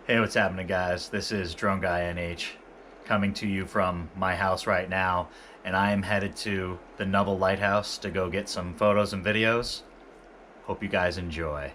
Hey, what's happening, guys? This is Drone Guy NH coming to you from my house right now, and I am headed to the Nubble Lighthouse to go get some photos and videos. Hope you guys enjoy.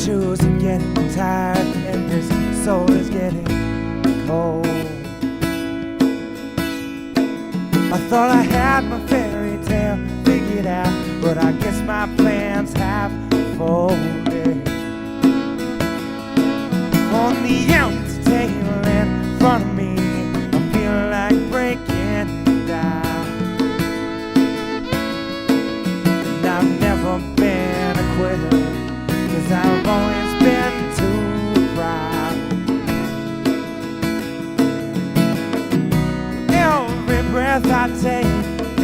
Shoes are getting tired and this soul is getting cold. I thought I had my fairy tale figured out, but I guess my plans have folded. On the empty table in front of me, I feel like breaking down. And I've never been a quitter, 'cause I've always been too proud. Every breath I take,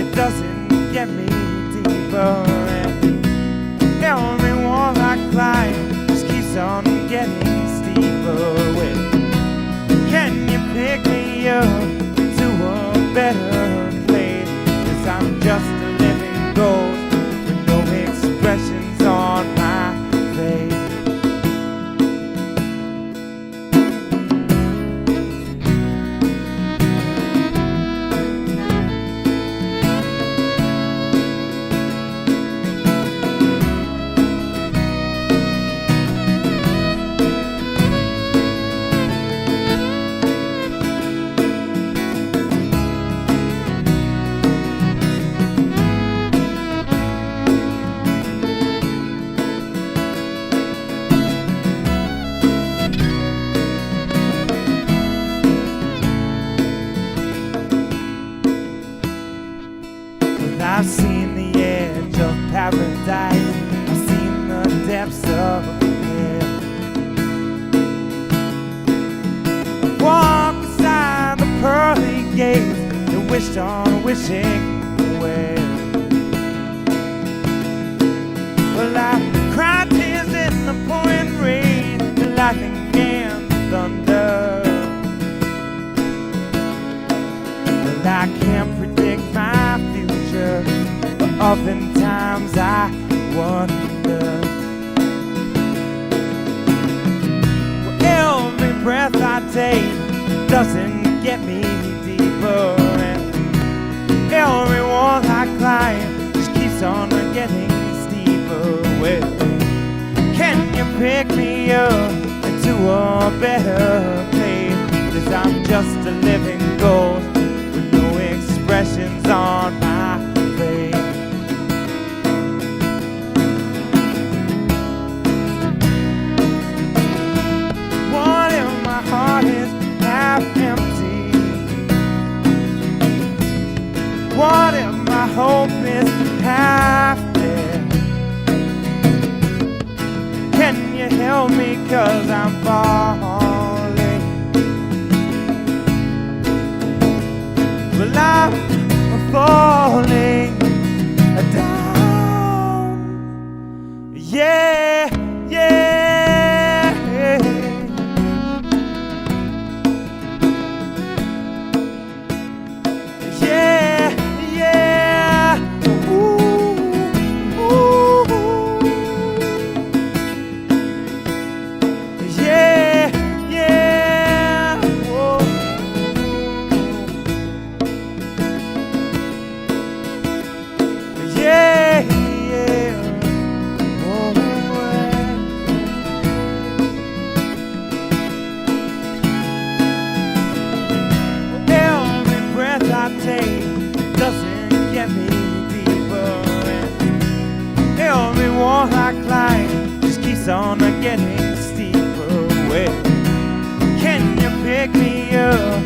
it doesn't get me deeper, and every wall I climb just keeps on getting steeper. Well, can you pick me up to a better place? 'Cause I'm just a living ghost with no expressions on my face. I've seen the edge of paradise, I've seen the depths of hell. I walked beside the pearly gates and wished on wishing well. Well, I cried tears in the pouring rain, the lightning and the thunder. Well, I can't predict my future, but oftentimes I wonder. Well, every breath I take doesn't get me deeper, and every wall I climb just keeps on getting steeper. Well, can you pick me up into a better place? 'Cause I'm just a living ghost with no expressions on my face. What if my heart is half empty? What if my hope is half dead? Can you help me, 'cause I'm falling? Well, I'm falling down. Yeah, yeah. Yeah, yeah. Ooh, ooh. Yeah, yeah. Whoa. Yeah, yeah. Oh, every breath I take doesn't get me deeper, and every wall I climb just keeps on getting steeper. Well, can you pick me up